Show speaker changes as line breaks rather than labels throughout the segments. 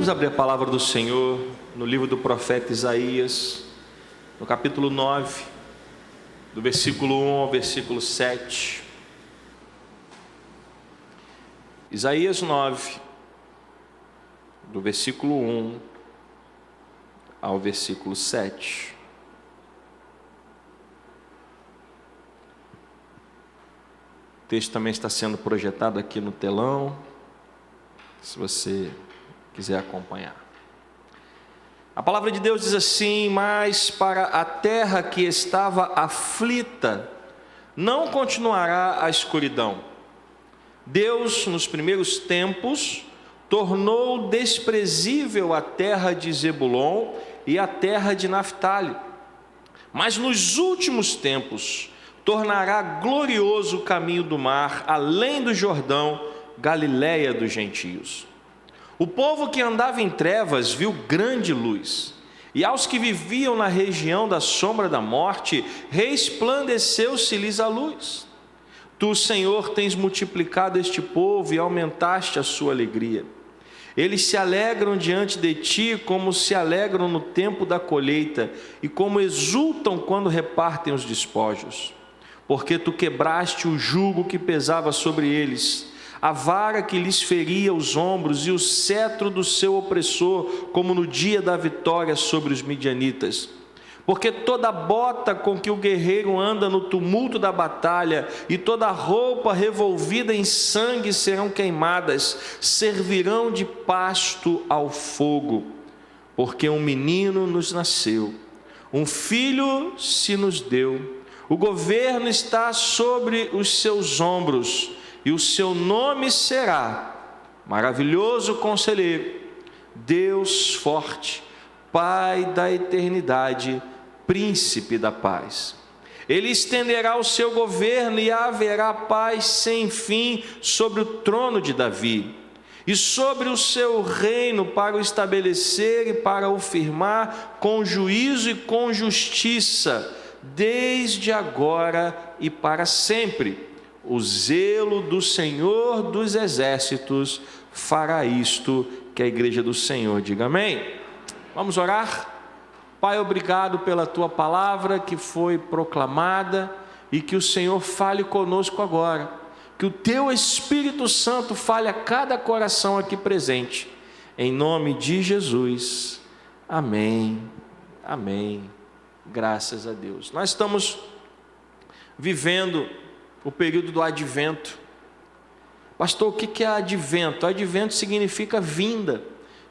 Vamos abrir a palavra do Senhor no livro do profeta Isaías, no capítulo 9, do versículo 1 ao versículo 7. Isaías 9, do versículo 1 ao versículo 7. O texto também está sendo projetado aqui no telão, se você quiser acompanhar. A palavra de Deus diz assim: mas para a terra que estava aflita, não continuará a escuridão. Deus, nos primeiros tempos, tornou desprezível a terra de Zebulon e a terra de Naftali. Mas nos últimos tempos, tornará glorioso o caminho do mar, além do Jordão, Galiléia dos gentios. O povo que andava em trevas viu grande luz, e aos que viviam na região da sombra da morte, resplandeceu-se-lhes a luz. Tu, Senhor, tens multiplicado este povo e aumentaste a sua alegria. Eles se alegram diante de ti como se alegram no tempo da colheita, e como exultam quando repartem os despojos. Porque tu quebraste o jugo que pesava sobre eles, a vara que lhes feria os ombros e o cetro do seu opressor, como no dia da vitória sobre os midianitas. Porque toda bota com que o guerreiro anda no tumulto da batalha e toda roupa revolvida em sangue serão queimadas, servirão de pasto ao fogo. Porque um menino nos nasceu, um filho se nos deu, o governo está sobre os seus ombros, e o seu nome será Maravilhoso Conselheiro, Deus Forte, Pai da Eternidade, Príncipe da Paz. Ele estenderá o seu governo e haverá paz sem fim sobre o trono de Davi, e sobre o seu reino, para o estabelecer e para o firmar com juízo e com justiça, desde agora e para sempre. O zelo do Senhor dos exércitos fará isto. Que a igreja do Senhor diga amém. Vamos orar. Pai, obrigado pela tua palavra que foi proclamada, e que o Senhor fale conosco agora, que o teu Espírito Santo fale a cada coração aqui presente, em nome de Jesus, amém, amém, graças a Deus. Nós estamos vivendo o período do advento. Pastor, o que é advento? Advento significa vinda.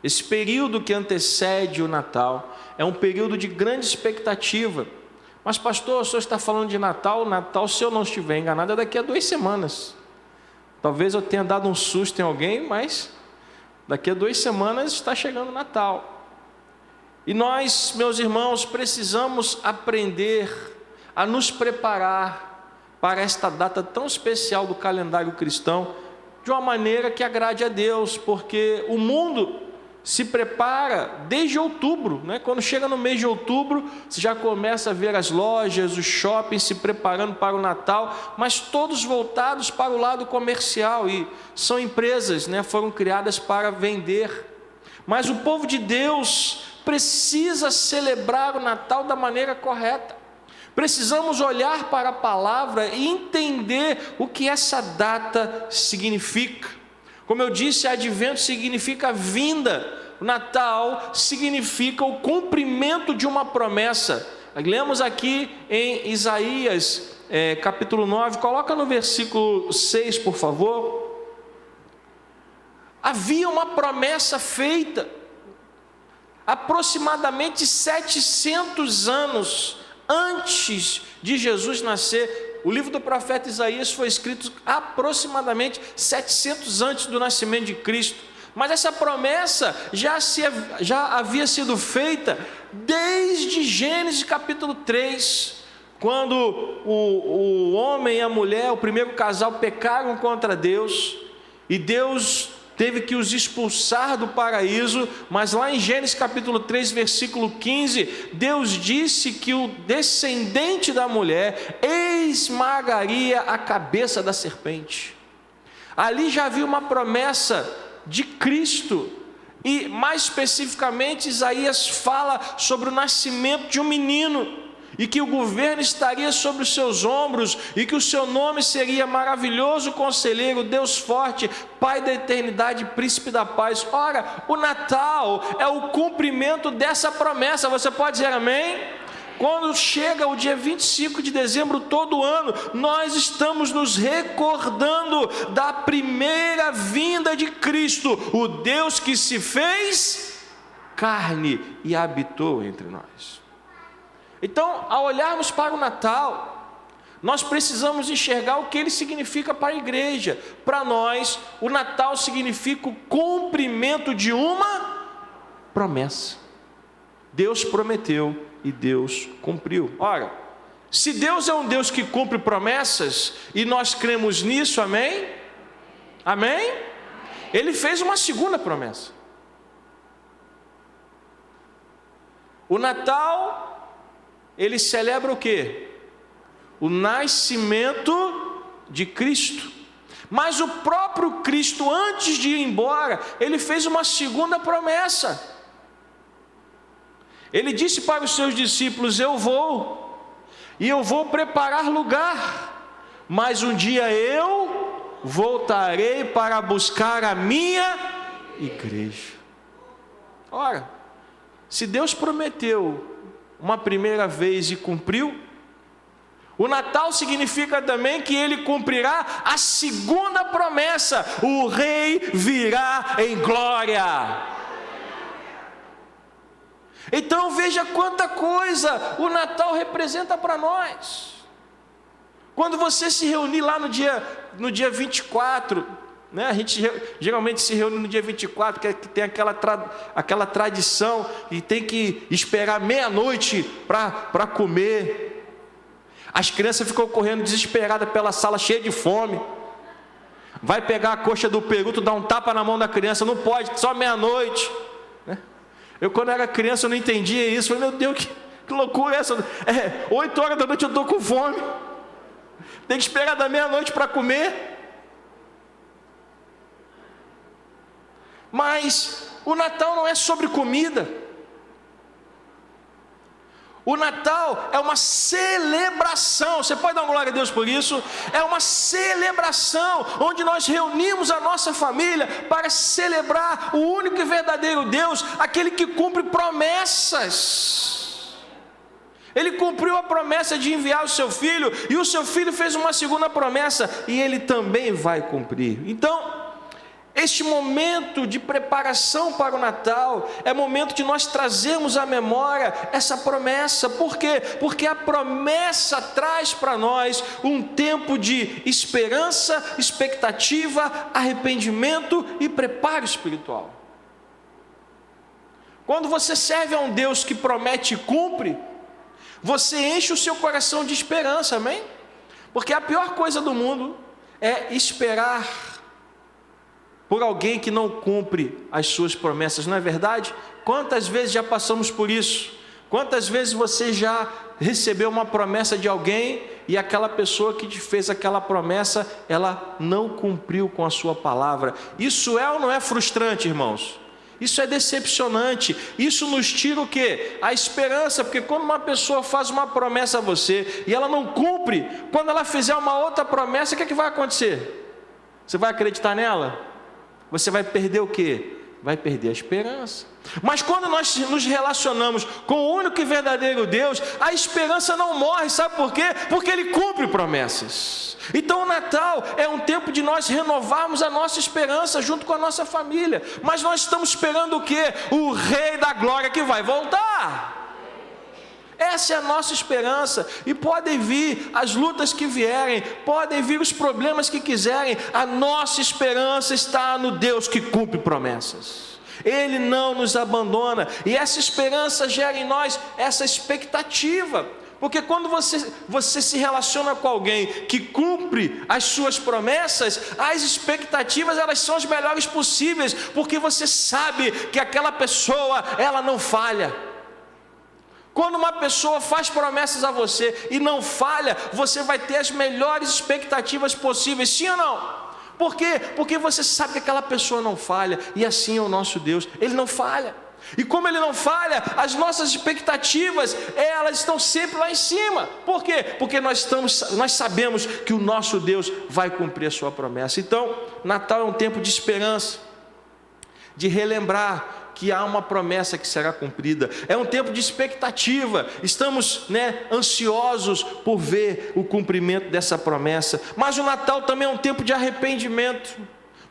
Esse período que antecede o Natal é um período de grande expectativa. Mas pastor, o senhor está falando de Natal? Natal, se eu não estiver enganado, é daqui a 2 semanas. Talvez eu tenha dado um susto em alguém, mas daqui a 2 semanas está chegando o Natal. E nós, meus irmãos, precisamos aprender a nos preparar para esta data tão especial do calendário cristão, de uma maneira que agrade a Deus, porque o mundo se prepara desde outubro, né? Quando chega no mês de outubro, você já começa a ver as lojas, os shoppings se preparando para o Natal, mas todos voltados para o lado comercial, e são empresas, né? Foram criadas para vender. Mas o povo de Deus precisa celebrar o Natal da maneira correta. Precisamos olhar para a palavra e entender o que essa data significa. Como eu disse, advento significa vinda. O Natal significa o cumprimento de uma promessa. Lemos aqui em Isaías, capítulo 9, coloca no versículo 6, por favor. Havia uma promessa feita, aproximadamente 700 anos antes de Jesus nascer. O livro do profeta Isaías foi escrito aproximadamente 700 antes do nascimento de Cristo. Mas essa promessa já havia sido feita desde Gênesis capítulo 3, quando o homem e a mulher, o primeiro casal, pecaram contra Deus, e Deus teve que os expulsar do paraíso. Mas lá em Gênesis capítulo 3, versículo 15, Deus disse que o descendente da mulher esmagaria a cabeça da serpente. Ali já havia uma promessa de Cristo E mais especificamente, Isaías fala sobre o nascimento de um menino, e que o governo estaria sobre os seus ombros, e que o seu nome seria Maravilhoso Conselheiro, Deus Forte, Pai da Eternidade, Príncipe da Paz. Ora, o Natal é o cumprimento dessa promessa. Você pode dizer amém? Quando chega o dia 25 de dezembro, todo ano, nós estamos nos recordando da primeira vinda de Cristo, o Deus que se fez carne e habitou entre nós. Então, ao olharmos para o Natal, nós precisamos enxergar o que ele significa para a igreja. Para nós, o Natal significa o cumprimento de uma promessa. Deus prometeu e Deus cumpriu. Ora, se Deus é um Deus que cumpre promessas, e nós cremos nisso, amém? Amém? Ele fez uma segunda promessa. O Natal, ele celebra o quê? O nascimento de Cristo. Mas o próprio Cristo, antes de ir embora, ele fez uma segunda promessa. Ele disse para os seus discípulos: eu vou preparar lugar, mas um dia eu voltarei para buscar a minha igreja. Ora, se Deus prometeu uma primeira vez e cumpriu, o Natal significa também que ele cumprirá a segunda promessa: o rei virá em glória. Então veja quanta coisa o Natal representa para nós. Quando você se reunir lá no dia 24, né? A gente geralmente se reúne no dia 24, que tem aquela tradição, e tem que esperar meia-noite para comer. As crianças ficam correndo desesperadas pela sala, cheia de fome. Vai pegar a coxa do peru, tu dá um tapa na mão da criança, não pode, só meia-noite, né? Eu, quando era criança, eu não entendia isso. Falei, meu Deus, que loucura é essa? 8 horas da noite eu estou com fome. Tem que esperar da meia-noite para comer. Mas o Natal não é sobre comida. O Natal é uma celebração. Você pode dar uma glória a Deus por isso? É uma celebração onde nós reunimos a nossa família para celebrar o único e verdadeiro Deus, aquele que cumpre promessas. Ele cumpriu a promessa de enviar o seu filho, e o seu filho fez uma segunda promessa, e ele também vai cumprir. Então, este momento de preparação para o Natal é momento de nós trazermos à memória essa promessa. Por quê? Porque a promessa traz para nós um tempo de esperança, expectativa, arrependimento e preparo espiritual. Quando você serve a um Deus que promete e cumpre, você enche o seu coração de esperança, amém? Porque a pior coisa do mundo é esperar por alguém que não cumpre as suas promessas, não é verdade? Quantas vezes já passamos por isso? Quantas vezes você já recebeu uma promessa de alguém e aquela pessoa que te fez aquela promessa, ela não cumpriu com a sua palavra? Isso é ou não é frustrante, irmãos? Isso é decepcionante. Isso nos tira o quê? A esperança, porque quando uma pessoa faz uma promessa a você e ela não cumpre, quando ela fizer uma outra promessa, o que vai acontecer? Você vai acreditar nela? Você vai perder o quê? Vai perder a esperança. Mas quando nós nos relacionamos com o único e verdadeiro Deus, a esperança não morre, sabe por quê? Porque Ele cumpre promessas. Então o Natal é um tempo de nós renovarmos a nossa esperança junto com a nossa família. Mas nós estamos esperando o quê? O Rei da Glória que vai voltar. Essa é a nossa esperança, e podem vir as lutas que vierem, podem vir os problemas que quiserem, a nossa esperança está no Deus que cumpre promessas. Ele não nos abandona, e essa esperança gera em nós essa expectativa, porque quando você se relaciona com alguém que cumpre as suas promessas, as expectativas elas são as melhores possíveis, porque você sabe que aquela pessoa ela não falha. Quando uma pessoa faz promessas a você e não falha, você vai ter as melhores expectativas possíveis, sim ou não? Por quê? Porque você sabe que aquela pessoa não falha, e assim é o nosso Deus, Ele não falha. E como Ele não falha, as nossas expectativas, elas estão sempre lá em cima. Por quê? Porque nós sabemos que o nosso Deus vai cumprir a sua promessa. Então, Natal é um tempo de esperança, de relembrar que há uma promessa que será cumprida. É um tempo de expectativa. Estamos, ansiosos por ver o cumprimento dessa promessa. Mas o Natal também é um tempo de arrependimento.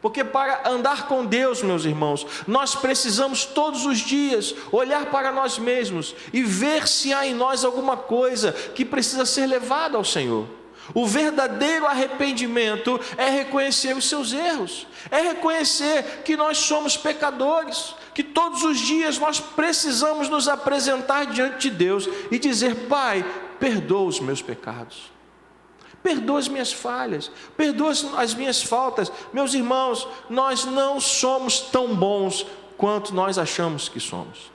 Porque para andar com Deus, meus irmãos, nós precisamos todos os dias olhar para nós mesmos e ver se há em nós alguma coisa que precisa ser levada ao Senhor. O verdadeiro arrependimento é reconhecer os seus erros, é reconhecer que nós somos pecadores, que todos os dias nós precisamos nos apresentar diante de Deus e dizer: Pai, perdoa os meus pecados, perdoa as minhas falhas, perdoa as minhas faltas. Meus irmãos, nós não somos tão bons quanto nós achamos que somos.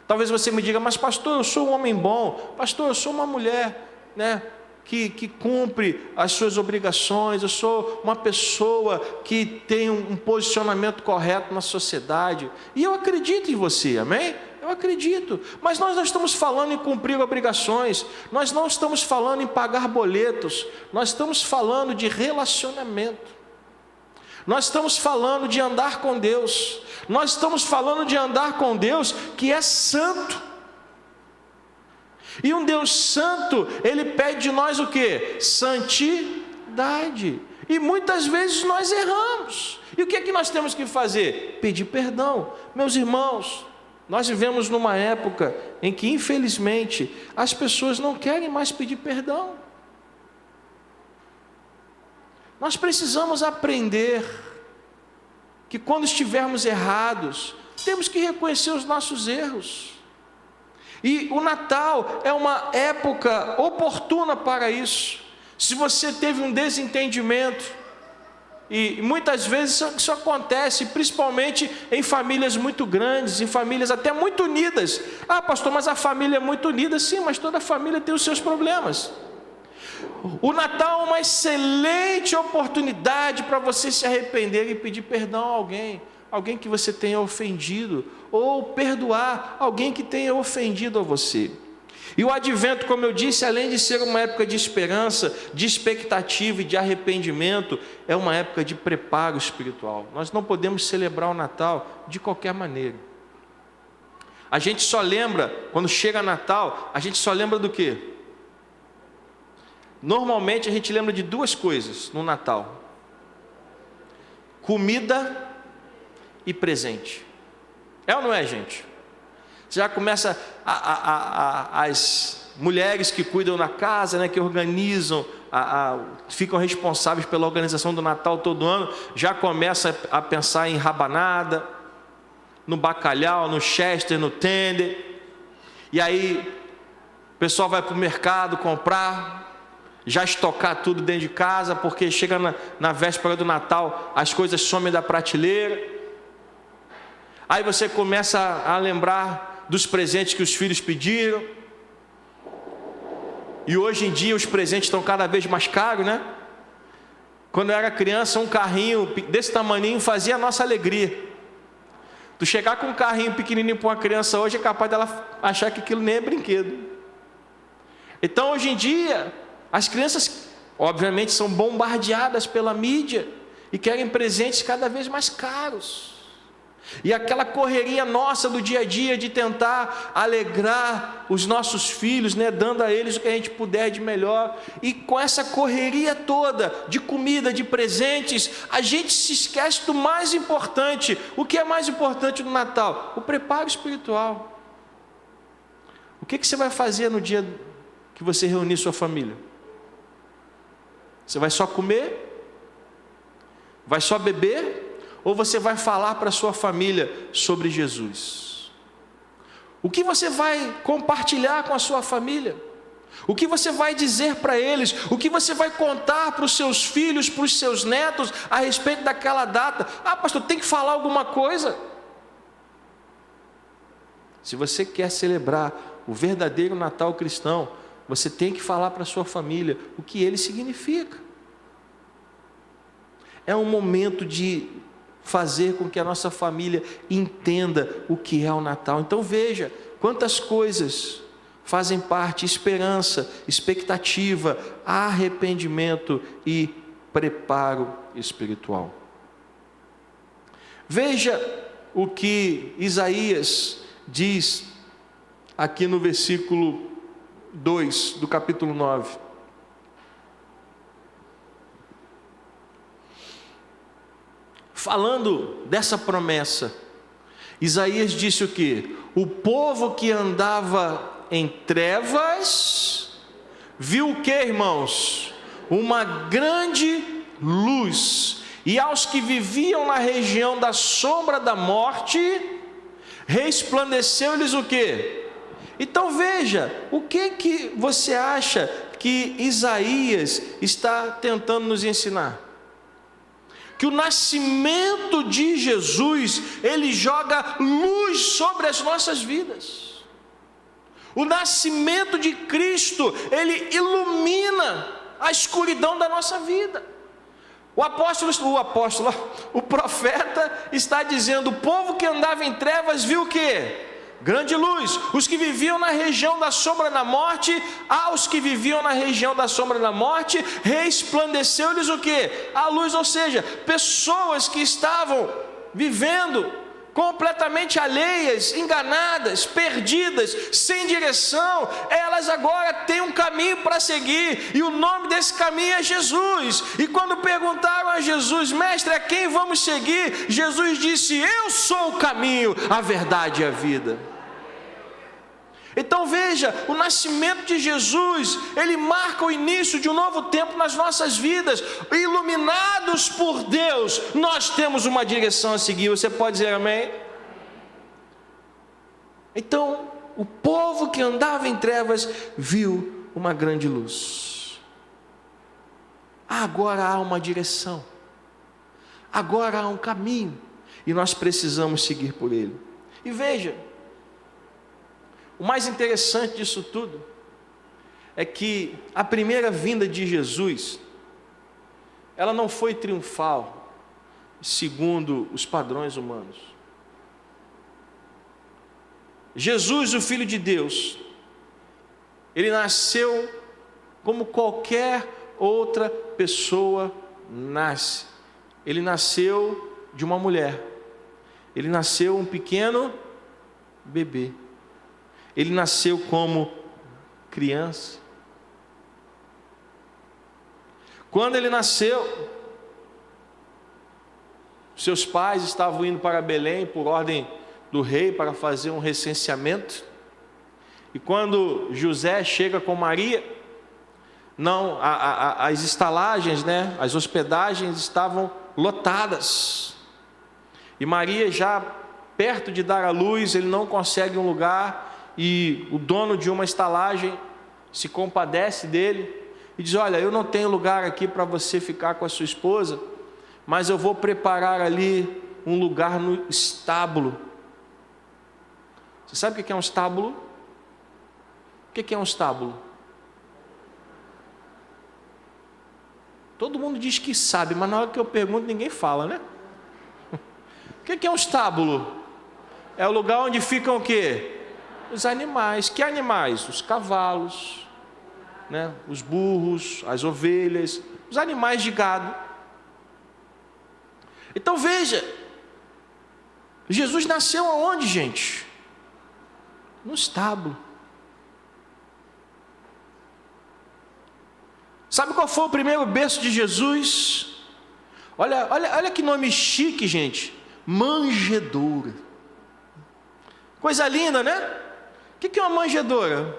Talvez você me diga: mas pastor, eu sou um homem bom, pastor, eu sou uma mulher, que cumpre as suas obrigações, eu sou uma pessoa que tem um posicionamento correto na sociedade, e eu acredito em você, amém? Eu acredito, mas nós não estamos falando em cumprir obrigações, nós não estamos falando em pagar boletos, nós estamos falando de relacionamento, nós estamos falando de andar com Deus, nós estamos falando de andar com Deus que é santo. E um Deus santo, Ele pede de nós o quê? Santidade. E muitas vezes nós erramos. E o que é que nós temos que fazer? Pedir perdão. Meus irmãos, nós vivemos numa época em que, infelizmente, as pessoas não querem mais pedir perdão. Nós precisamos aprender que quando estivermos errados, temos que reconhecer os nossos erros. E o Natal é uma época oportuna para isso. Se você teve um desentendimento, e muitas vezes isso acontece, principalmente em famílias muito grandes, em famílias até muito unidas. Ah, pastor, mas a família é muito unida. Sim, mas toda família tem os seus problemas. O Natal é uma excelente oportunidade para você se arrepender e pedir perdão a alguém que você tenha ofendido, ou perdoar alguém que tenha ofendido a você. E o advento, como eu disse, além de ser uma época de esperança, de expectativa e de arrependimento, é uma época de preparo espiritual. Nós não podemos celebrar o Natal de qualquer maneira. A gente só lembra, quando chega Natal, a gente só lembra do quê? Normalmente a gente lembra de duas coisas no Natal: comida e presente. É ou não é, gente? Já começa as mulheres que cuidam da casa, que organizam, ficam responsáveis pela organização do Natal todo ano, já começa a pensar em rabanada, no bacalhau, no chester, no tender. E aí o pessoal vai para o mercado comprar, já estocar tudo dentro de casa, porque chega na véspera do Natal, as coisas somem da prateleira. Aí você começa a lembrar dos presentes que os filhos pediram. E hoje em dia os presentes estão cada vez mais caros, Quando eu era criança, um carrinho desse tamaninho fazia a nossa alegria. Tu chegar com um carrinho pequenininho para uma criança hoje, é capaz dela achar que aquilo nem é brinquedo. Então hoje em dia, as crianças obviamente são bombardeadas pela mídia e querem presentes cada vez mais caros. E aquela correria nossa do dia a dia de tentar alegrar os nossos filhos, dando a eles o que a gente puder de melhor. E com essa correria toda de comida, de presentes, a gente se esquece do mais importante. O que é mais importante no Natal? O preparo espiritual. O que você vai fazer no dia que você reunir sua família? Você vai só comer? Vai só beber? Ou você vai falar para a sua família sobre Jesus? O que você vai compartilhar com a sua família? O que você vai dizer para eles? O que você vai contar para os seus filhos, para os seus netos, a respeito daquela data? Ah, pastor, tem que falar alguma coisa? Se você quer celebrar o verdadeiro Natal cristão, você tem que falar para a sua família o que ele significa. É um momento de fazer com que a nossa família entenda o que é o Natal. Então veja quantas coisas fazem parte: esperança, expectativa, arrependimento e preparo espiritual. Veja o que Isaías diz aqui no versículo 2 do capítulo 9. Falando dessa promessa, Isaías disse o quê? O povo que andava em trevas viu o que, irmãos? Uma grande luz. E aos que viviam na região da sombra da morte, resplandeceu-lhes o quê? Então veja, o que você acha que Isaías está tentando nos ensinar? Que o nascimento de Jesus, ele joga luz sobre as nossas vidas. O nascimento de Cristo, ele ilumina a escuridão da nossa vida. O profeta está dizendo: o povo que andava em trevas viu o quê? Grande luz. Os que viviam na região da sombra da morte, aos que viviam na região da sombra da morte, resplandeceu-lhes o quê? A luz. Ou seja, pessoas que estavam vivendo completamente alheias, enganadas, perdidas, sem direção, elas agora têm um caminho para seguir, e o nome desse caminho é Jesus. E quando perguntaram a Jesus: mestre, a quem vamos seguir? Jesus disse: eu sou o caminho, a verdade e a vida. Então veja, o nascimento de Jesus, ele marca o início de um novo tempo nas nossas vidas. Iluminados por Deus, nós temos uma direção a seguir. Você pode dizer amém? Então, o povo que andava em trevas viu uma grande luz. Agora há uma direção, agora há um caminho, e nós precisamos seguir por ele. E veja, o mais interessante disso tudo é que a primeira vinda de Jesus, ela não foi triunfal, segundo os padrões humanos. Jesus, o Filho de Deus, ele nasceu como qualquer outra pessoa nasce. Ele nasceu de uma mulher, ele nasceu um pequeno bebê. Ele nasceu como criança. Quando ele nasceu, seus pais estavam indo para Belém por ordem do rei para fazer um recenseamento. E quando José chega com Maria, as estalagens, as hospedagens estavam lotadas. E Maria, já perto de dar à luz, ele não consegue um lugar. E o dono de uma estalagem se compadece dele e diz: olha, eu não tenho lugar aqui para você ficar com a sua esposa, mas eu vou preparar ali um lugar no estábulo. Você sabe o que é um estábulo? O que é um estábulo? Todo mundo diz que sabe, mas na hora que eu pergunto ninguém fala, né? O que é um estábulo? É o lugar onde ficam o quê? Os animais. Que animais? Os cavalos, os burros, as ovelhas, os animais de gado. Então veja, Jesus nasceu aonde, gente? No estábulo. Sabe qual foi o primeiro berço de Jesus? Olha que nome chique, gente. Manjedoura. Coisa linda, né? O que é uma manjedoura?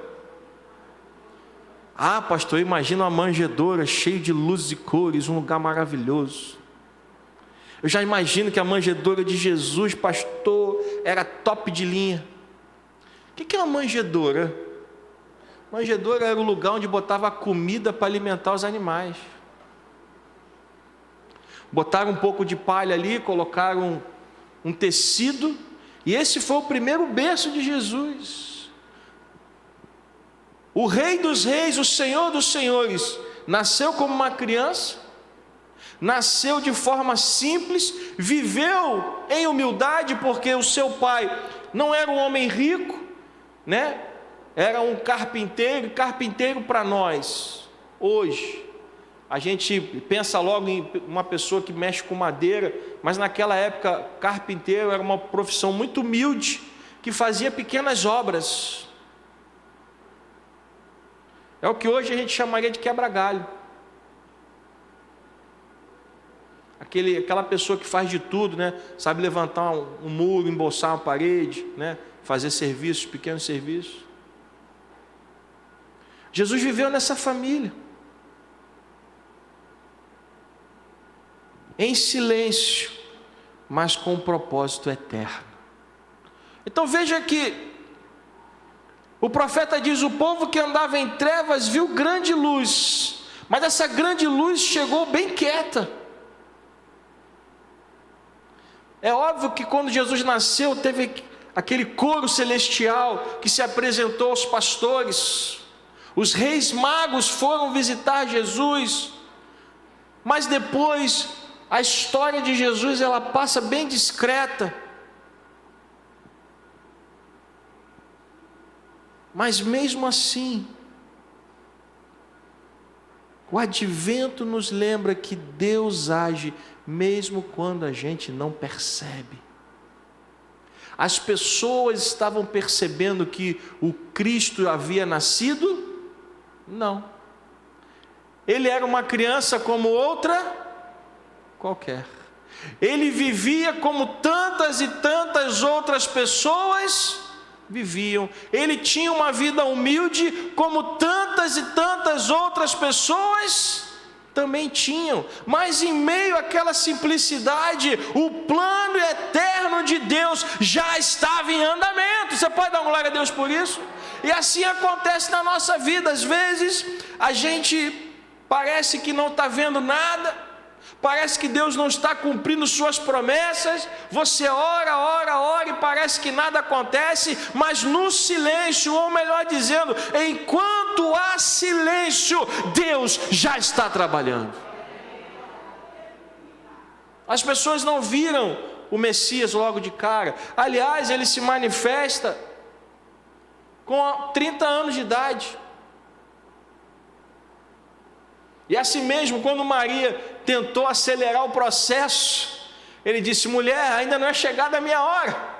Ah, pastor, imagina uma manjedoura cheia de luzes e cores, um lugar maravilhoso. Eu já imagino que a manjedoura de Jesus, pastor, era top de linha. O que é uma manjedoura? Manjedoura era o lugar onde botava a comida para alimentar os animais. Botaram um pouco de palha ali, colocaram um tecido, e esse foi o primeiro berço de Jesus. O Rei dos Reis, o Senhor dos Senhores, nasceu como uma criança, nasceu de forma simples, viveu em humildade, porque o seu pai não era um homem rico, né? Era um carpinteiro. Carpinteiro para nós, hoje, a gente pensa logo em uma pessoa que mexe com madeira, mas naquela época, carpinteiro era uma profissão muito humilde, que fazia pequenas obras. É o que hoje a gente chamaria de quebra-galho. Aquela pessoa que faz de tudo, né? Sabe levantar um muro, embolsar uma parede, né? Fazer serviços, pequenos serviços. Jesus viveu nessa família, em silêncio, mas com um propósito eterno. Então veja que o profeta diz: o povo que andava em trevas viu grande luz, mas essa grande luz chegou bem quieta. É óbvio que quando Jesus nasceu, teve aquele coro celestial que se apresentou aos pastores, os reis magos foram visitar Jesus, mas depois a história de Jesus ela passa bem discreta. Mas mesmo assim, o advento nos lembra que Deus age mesmo quando a gente não percebe. As pessoas estavam percebendo que o Cristo havia nascido? Não. Ele era uma criança como outra qualquer. Ele vivia como tantas e tantas outras pessoas viviam. Ele tinha uma vida humilde como tantas e tantas outras pessoas também tinham, mas em meio àquela simplicidade, o plano eterno de Deus já estava em andamento. Você pode dar glória a Deus por isso? E assim acontece na nossa vida. Às vezes a gente parece que não está vendo nada, parece que Deus não está cumprindo suas promessas. Você ora e parece que nada acontece, mas no silêncio, ou melhor dizendo, enquanto há silêncio, Deus já está trabalhando. As pessoas não viram o Messias logo de cara. Aliás, ele se manifesta com 30 anos de idade. E assim mesmo, quando Maria tentou acelerar o processo, ele disse: mulher, ainda não é chegada a minha hora.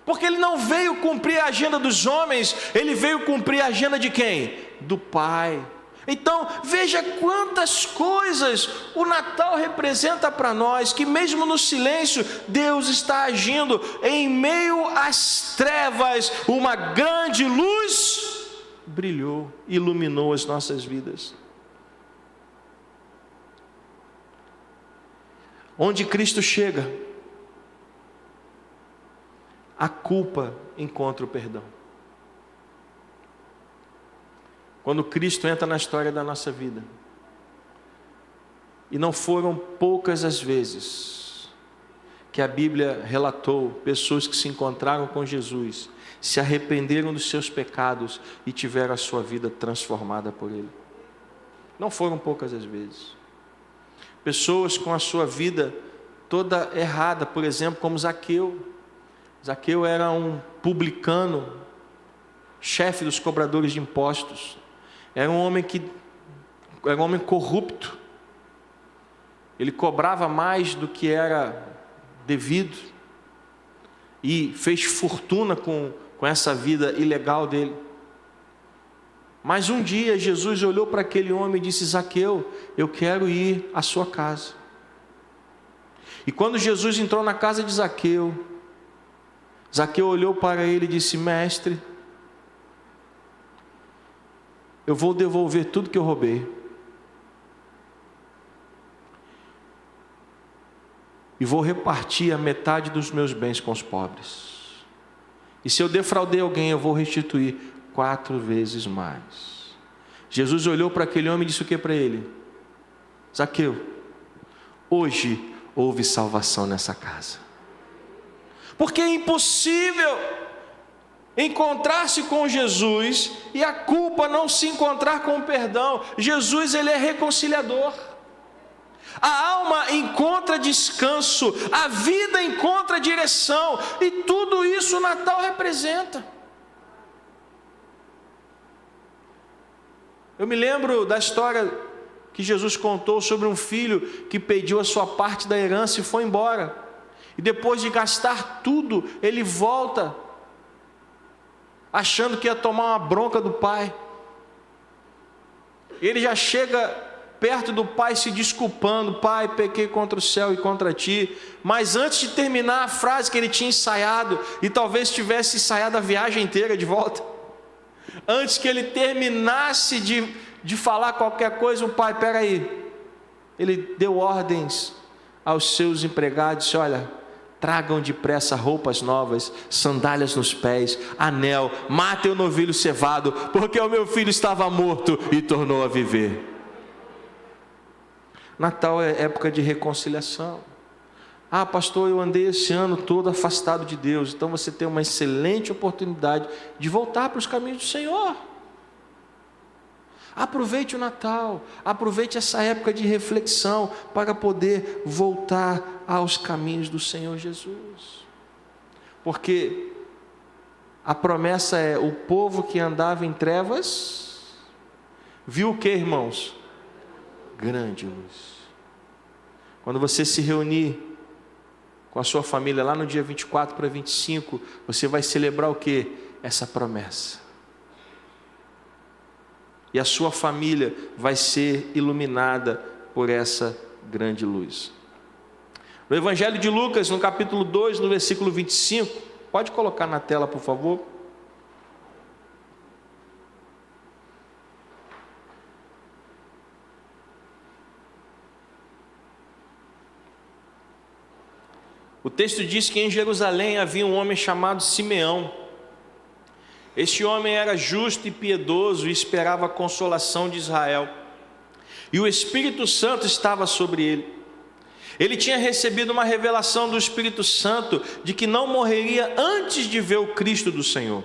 Porque ele não veio cumprir a agenda dos homens, ele veio cumprir a agenda de quem? Do Pai. Então veja quantas coisas o Natal representa para nós, que mesmo no silêncio Deus está agindo. Em meio às trevas, uma grande luz brilhou, iluminou as nossas vidas. Onde Cristo chega, a culpa encontra o perdão. Quando Cristo entra na história da nossa vida, e não foram poucas as vezes que a Bíblia relatou pessoas que se encontraram com Jesus, se arrependeram dos seus pecados e tiveram a sua vida transformada por Ele. Não foram poucas as vezes. Pessoas com a sua vida toda errada, por exemplo, como Zaqueu. Zaqueu era um publicano, chefe dos cobradores de impostos. Era um homem corrupto. Ele cobrava mais do que era devido e fez fortuna com essa vida ilegal dele. Mas um dia Jesus olhou para aquele homem e disse: Zaqueu, eu quero ir à sua casa. E quando Jesus entrou na casa de Zaqueu, Zaqueu olhou para ele e disse: mestre, eu vou devolver tudo que eu roubei, e vou repartir a metade dos meus bens com os pobres. E se eu defraudei alguém, eu vou restituir 4 vezes mais. Jesus olhou para aquele homem e disse o que para ele? Zaqueu, hoje houve salvação nessa casa. Porque é impossível encontrar-se com Jesus e a culpa não se encontrar com o perdão. Jesus, ele é reconciliador. A alma encontra descanso, a vida encontra direção, e tudo isso o Natal representa. Eu me lembro da história que Jesus contou sobre um filho que pediu a sua parte da herança e foi embora. E depois de gastar tudo, ele volta, achando que ia tomar uma bronca do pai. Ele já chega perto do pai se desculpando: pai, pequei contra o céu e contra ti. Mas antes de terminar a frase que ele tinha ensaiado, e talvez tivesse ensaiado a viagem inteira de volta, antes que ele terminasse de falar qualquer coisa, o pai, peraí, ele deu ordens aos seus empregados: disse, olha, tragam depressa roupas novas, sandálias nos pés, anel, matem o novilho cevado, porque o meu filho estava morto e tornou a viver. Natal é época de reconciliação. Ah, pastor, eu andei esse ano todo afastado de Deus. Então você tem uma excelente oportunidade de voltar para os caminhos do Senhor. Aproveite o Natal, aproveite essa época de reflexão para poder voltar aos caminhos do Senhor Jesus. Porque a promessa é: o povo que andava em trevas viu o que, irmãos? Grande luz. Quando você se reunir com a sua família lá no dia 24 para 25, você vai celebrar o que? Essa promessa. E a sua família vai ser iluminada por essa grande luz. No Evangelho de Lucas, no capítulo 2, no versículo 25, pode colocar na tela, por favor. O texto diz que em Jerusalém havia um homem chamado Simeão. Este homem era justo e piedoso e esperava a consolação de Israel. E o Espírito Santo estava sobre ele. Ele tinha recebido uma revelação do Espírito Santo de que não morreria antes de ver o Cristo do Senhor.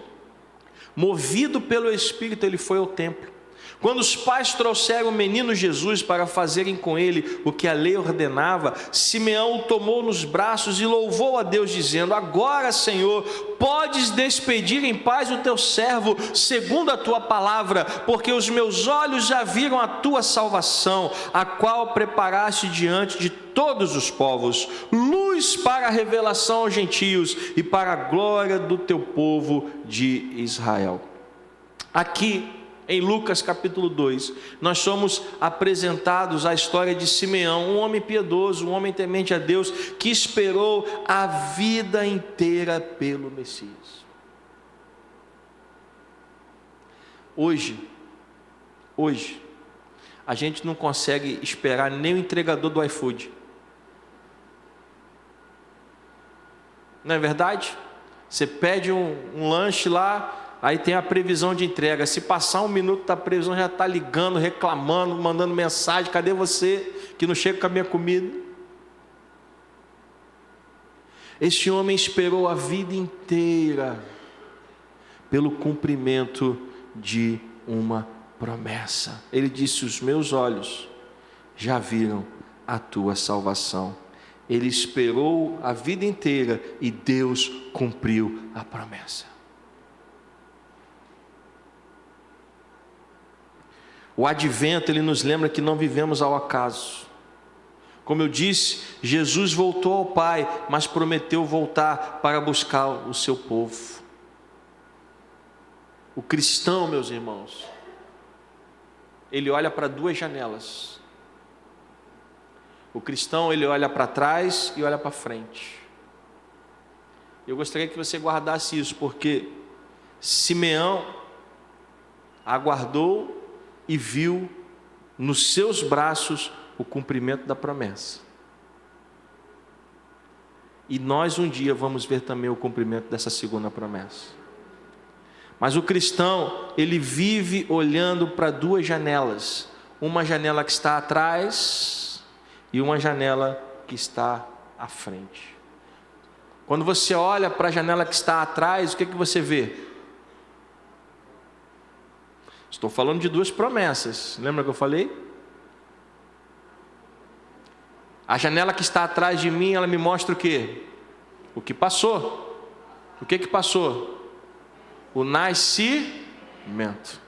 Movido pelo Espírito, ele foi ao templo. Quando os pais trouxeram o menino Jesus para fazerem com ele o que a lei ordenava, Simeão o tomou nos braços e louvou a Deus, dizendo: agora, Senhor, podes despedir em paz o teu servo, segundo a tua palavra, porque os meus olhos já viram a tua salvação, a qual preparaste diante de todos os povos, luz para a revelação aos gentios e para a glória do teu povo de Israel. Aqui, em Lucas capítulo 2, nós somos apresentados à história de Simeão, um homem piedoso, um homem temente a Deus, que esperou a vida inteira pelo Messias. Hoje, a gente não consegue esperar nem o entregador do iFood. Não é verdade? Você pede um lanche lá, aí tem a previsão de entrega. Se passar um minuto da previsão, já está ligando, reclamando, mandando mensagem: cadê você que não chega com a minha comida? Este homem esperou a vida inteira pelo cumprimento de uma promessa. Ele disse: os meus olhos já viram a tua salvação. Ele esperou a vida inteira e Deus cumpriu a promessa. O advento, ele nos lembra que não vivemos ao acaso. Como eu disse, Jesus voltou ao Pai, mas prometeu voltar para buscar o seu povo. O cristão, meus irmãos, ele olha para duas janelas. O cristão, ele olha para trás e olha para frente. Eu gostaria que você guardasse isso, porque Simeão aguardou e viu nos seus braços o cumprimento da promessa. E nós um dia vamos ver também o cumprimento dessa segunda promessa. Mas o cristão, ele vive olhando para duas janelas. Uma janela que está atrás e uma janela que está à frente. Quando você olha para a janela que está atrás, o que você vê? Estou falando de duas promessas. Lembra que eu falei? A janela que está atrás de mim, ela me mostra o quê? O que passou. O que passou? O nascimento.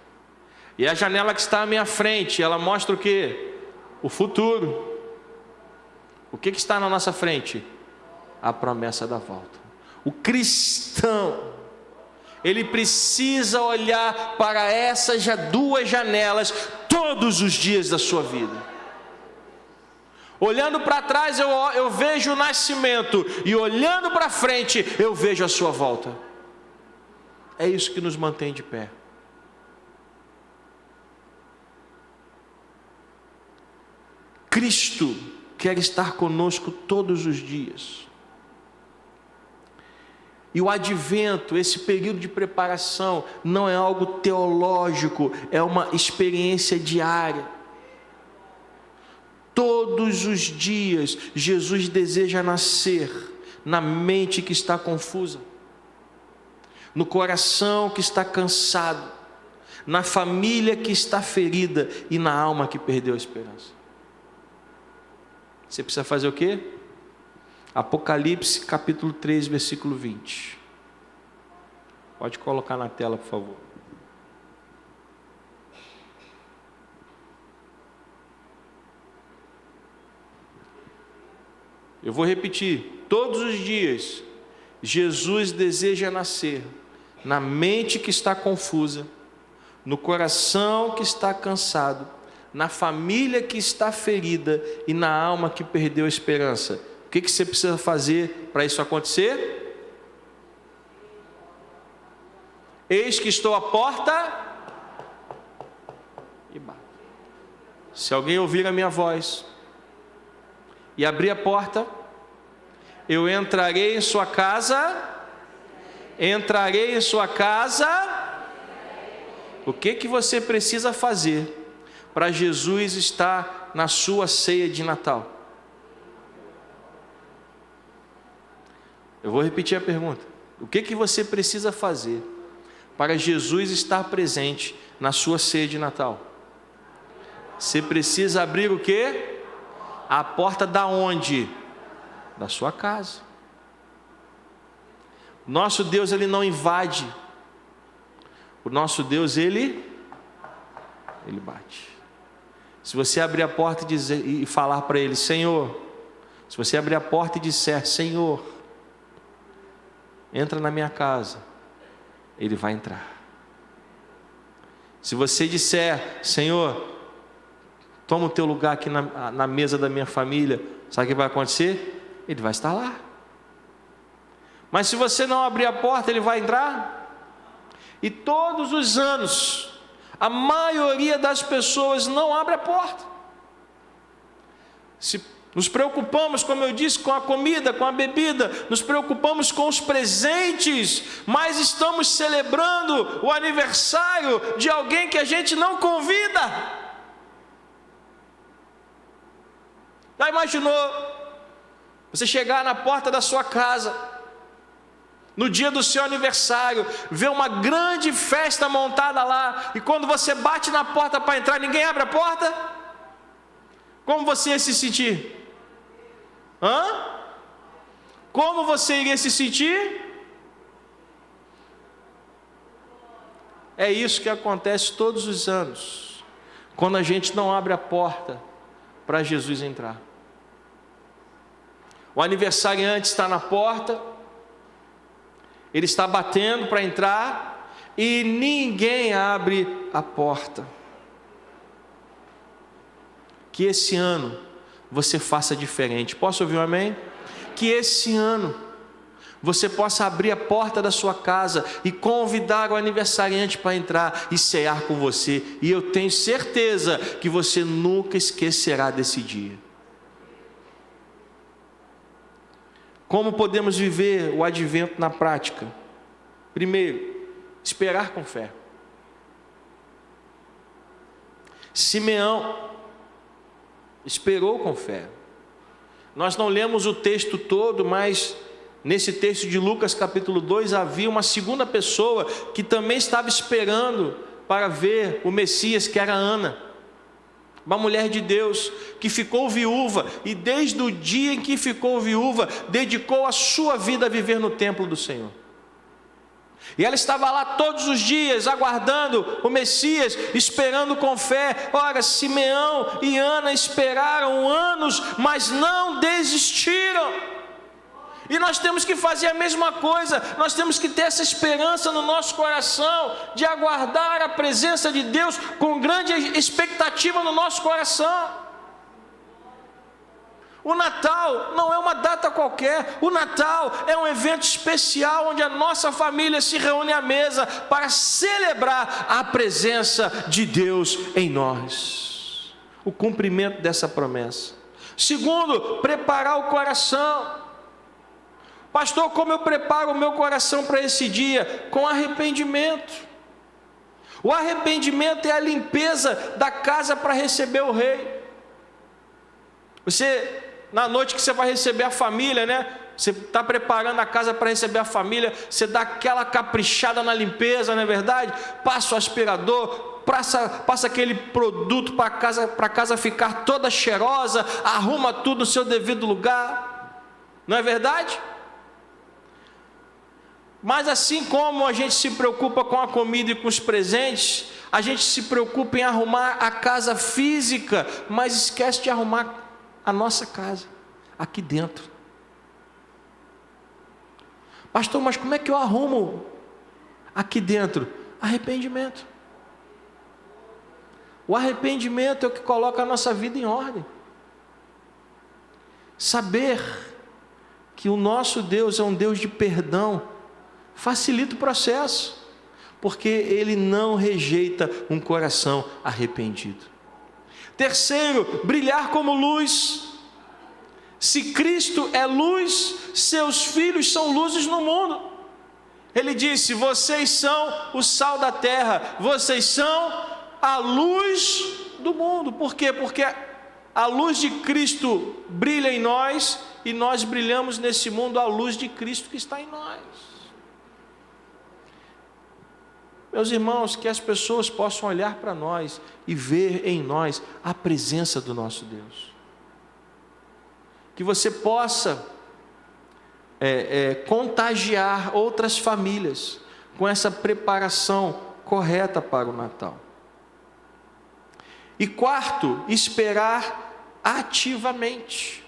E a janela que está à minha frente, ela mostra o quê? O futuro. O que está na nossa frente? A promessa da volta. O cristão, ele precisa olhar para essas duas janelas todos os dias da sua vida. Olhando para trás eu vejo o nascimento, e olhando para frente eu vejo a sua volta. É isso que nos mantém de pé. Cristo quer estar conosco todos os dias. E o advento, esse período de preparação, não é algo teológico, é uma experiência diária. Todos os dias, Jesus deseja nascer na mente que está confusa, no coração que está cansado, na família que está ferida e na alma que perdeu a esperança. Você precisa fazer o quê? Apocalipse capítulo 3, versículo 20. Pode colocar na tela, por favor. Eu vou repetir. Todos os dias, Jesus deseja nascer na mente que está confusa, no coração que está cansado, na família que está ferida e na alma que perdeu a esperança. O que você precisa fazer para isso acontecer? Eis que estou à porta e bato. Se alguém ouvir a minha voz e abrir a porta, eu entrarei em sua casa. Entrarei em sua casa. O que você precisa fazer para Jesus estar na sua ceia de Natal? Eu vou repetir a pergunta. O que você precisa fazer para Jesus estar presente na sua ceia de Natal? Você precisa abrir o quê? A porta da onde? Da sua casa. Nosso Deus, ele não invade. O nosso Deus, ele bate. Se você abrir a porta e falar para ele, Senhor, se você abrir a porta e disser, Senhor, entra na minha casa, ele vai entrar. Se você disser, Senhor, toma o teu lugar aqui na mesa da minha família, sabe o que vai acontecer? Ele vai estar lá. Mas se você não abrir a porta, ele vai entrar. E todos os anos, a maioria das pessoas não abre a porta. Se nos preocupamos, como eu disse, com a comida, com a bebida, nos preocupamos com os presentes, mas estamos celebrando o aniversário de alguém que a gente não convida. Já imaginou você chegar na porta da sua casa, no dia do seu aniversário, ver uma grande festa montada lá, e quando você bate na porta para entrar, ninguém abre a porta? Como você ia se sentir? Como você iria se sentir? É isso que acontece todos os anos, quando a gente não abre a porta para Jesus entrar. O aniversariante está na porta, ele está batendo para entrar e ninguém abre a porta. Que esse ano você faça diferente. Posso ouvir um amém? Que esse ano você possa abrir a porta da sua casa e convidar o aniversariante para entrar e cear com você. E eu tenho certeza que você nunca esquecerá desse dia. Como podemos viver o advento na prática? Primeiro, esperar com fé. Simeão esperou com fé. Nós não lemos o texto todo, mas nesse texto de Lucas capítulo 2 havia uma segunda pessoa que também estava esperando para ver o Messias, que era Ana, uma mulher de Deus, que ficou viúva, e desde o dia em que ficou viúva, dedicou a sua vida a viver no templo do Senhor. E ela estava lá todos os dias, aguardando o Messias, esperando com fé. Ora, Simeão e Ana esperaram anos, mas não desistiram. E nós temos que fazer a mesma coisa, nós temos que ter essa esperança no nosso coração, de aguardar a presença de Deus com grande expectativa no nosso coração. O Natal não é uma data qualquer, o Natal é um evento especial, onde a nossa família se reúne à mesa para celebrar a presença de Deus em nós, o cumprimento dessa promessa. Segundo, preparar o coração. Pastor, como eu preparo o meu coração para esse dia? Com arrependimento. O arrependimento é a limpeza da casa para receber o rei. Você, na noite que você vai receber a família, né? Você está preparando a casa para receber a família, você dá aquela caprichada na limpeza, não é verdade? Passa o aspirador, passa aquele produto para a casa ficar toda cheirosa, arruma tudo no seu devido lugar, não é verdade? Mas assim como a gente se preocupa com a comida e com os presentes, a gente se preocupa em arrumar a casa física, mas esquece de arrumar a nossa casa, aqui dentro. Pastor, mas como é que eu arrumo aqui dentro? Arrependimento. O arrependimento é o que coloca a nossa vida em ordem. Saber que o nosso Deus é um Deus de perdão facilita o processo, porque Ele não rejeita um coração arrependido. Terceiro, brilhar como luz. Se Cristo é luz, seus filhos são luzes no mundo. Ele disse: vocês são o sal da terra, vocês são a luz do mundo. Por quê? Porque a luz de Cristo brilha em nós, e nós brilhamos nesse mundo a luz de Cristo que está em nós. Meus irmãos, que as pessoas possam olhar para nós e ver em nós a presença do nosso Deus. Que você possa contagiar outras famílias com essa preparação correta para o Natal. E quarto, esperar ativamente.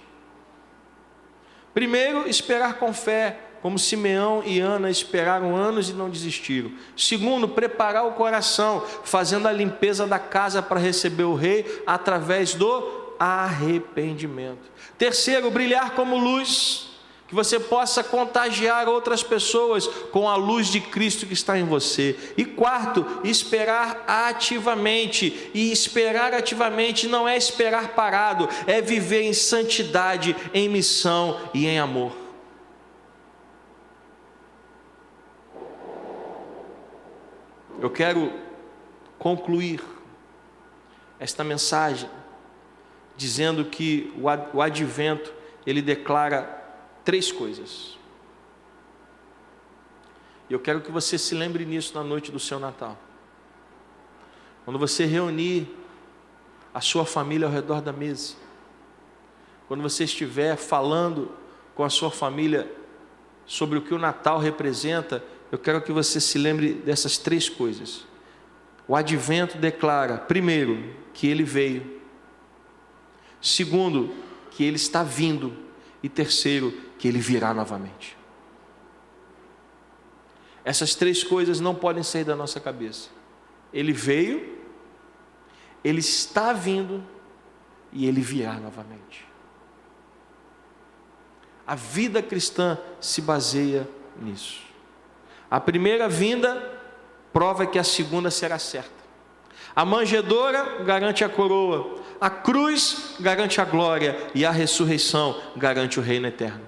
Primeiro, esperar com fé, como Simeão e Ana esperaram anos e não desistiram. Segundo, preparar o coração, fazendo a limpeza da casa para receber o rei, através do arrependimento. Terceiro, brilhar como luz, que você possa contagiar outras pessoas com a luz de Cristo que está em você. E quarto, esperar ativamente. E esperar ativamente não é esperar parado, é viver em santidade, em missão e em amor. Eu quero concluir esta mensagem dizendo que o advento, ele declara 3 coisas. E eu quero que você se lembre nisso na noite do seu Natal. Quando você reunir a sua família ao redor da mesa, quando você estiver falando com a sua família sobre o que o Natal representa, eu quero que você se lembre dessas 3 coisas. O advento declara, primeiro, que ele veio. Segundo, que ele está vindo. E terceiro, que ele virá novamente. Essas 3 coisas não podem sair da nossa cabeça. Ele veio, ele está vindo e ele virá novamente. A vida cristã se baseia nisso. A primeira vinda prova que a segunda será certa. A manjedoura garante a coroa, a cruz garante a glória e a ressurreição garante o reino eterno.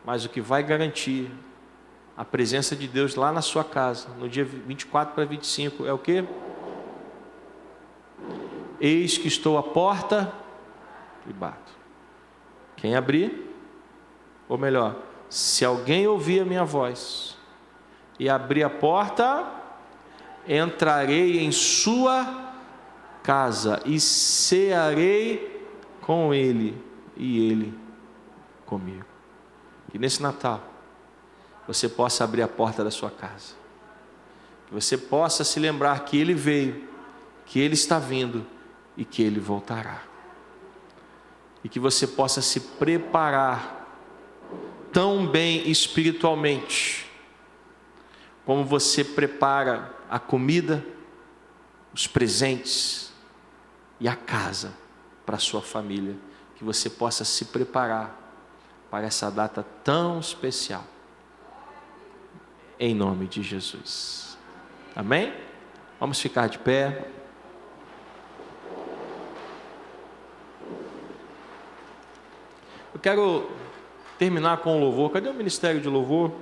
Mas o que vai garantir a presença de Deus lá na sua casa, no dia 24 para 25, é o quê? Eis que estou à porta e bato. Quem abrir, ou melhor, se alguém ouvir a minha voz e abrir a porta, entrarei em sua casa e cearei com ele e ele comigo. Que nesse Natal você possa abrir a porta da sua casa, que você possa se lembrar que ele veio, que ele está vindo e que ele voltará, e que você possa se preparar tão bem espiritualmente como você prepara a comida, os presentes e a casa para a sua família, que você possa se preparar para essa data tão especial, em nome de Jesus, amém? Vamos ficar de pé. Eu quero terminar com o louvor. Cadê o ministério de louvor?